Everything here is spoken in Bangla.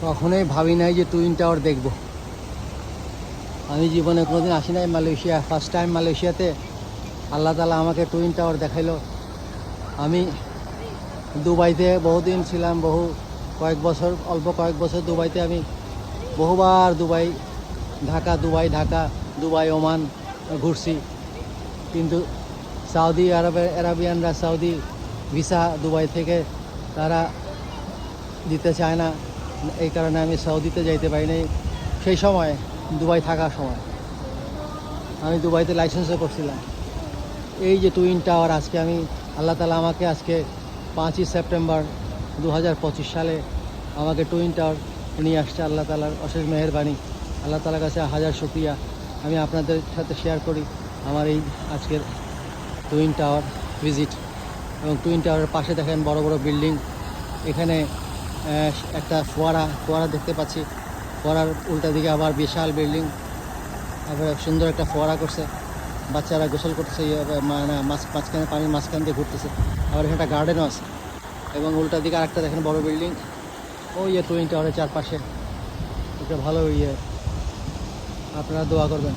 কখনোই ভাবি নাই যে টুইন টাওয়ার দেখব। আমি জীবনে কোনোদিন আসি নাই মালয়েশিয়া, ফার্স্ট টাইম মালয়েশিয়াতে আল্লাহ তাআলা আমাকে টুইন টাওয়ার দেখাইলো। আমি দুবাইতে বহুদিন ছিলাম, কয়েক বছর, অল্প কয়েক বছর দুবাইতে আমি বহুবার ঢাকা দুবাই ওমান ঘুরছি, কিন্তু সৌদি আরবিয়ানরা সৌদি ভিসা দুবাই থেকে তারা দিতে চায় না, এই কারণে আমি সৌদিতে যাইতে পারি নাই। সেই সময় দুবাই থাকার সময় আমি দুবাইতে লাইসেন্সও করছিলাম। এই যে টুইন টাওয়ার, আজকে আমি আল্লাহ তাআলা আমাকে আজকে 5ই সেপ্টেম্বর 2025 সালে আমাকে টুইন টাওয়ার নিয়ে আসছে। আল্লাহ তাআলার অশেষ মেহেরবানি, আল্লাহ তাআলার কাছে হাজার শুকরিয়া। আমি আপনাদের সাথে শেয়ার করি আমার এই আজকের টুইন টাওয়ার ভিজিট। এবং টুইন টাওয়ারের পাশে দেখেন বড় বড় বিল্ডিং, এখানে একটা ফোয়ারা দেখতে পাচ্ছি, ফোয়ারার উল্টা দিকে আবার বিশাল বিল্ডিং, আবার সুন্দর একটা ফোয়ারা করছে, বাচ্চারা গোসল করতেছে, মানে মাঝখানে পানির মাঝখান দিয়ে ঘুরতেছে। আবার এখানে একটা গার্ডেনও আছে এবং উল্টা দিকে আরেকটা দেখেন বড় বিল্ডিং। ওই টুইন টাওয়ারের চারপাশে একটা ভালো আপনারা দোয়া করবেন।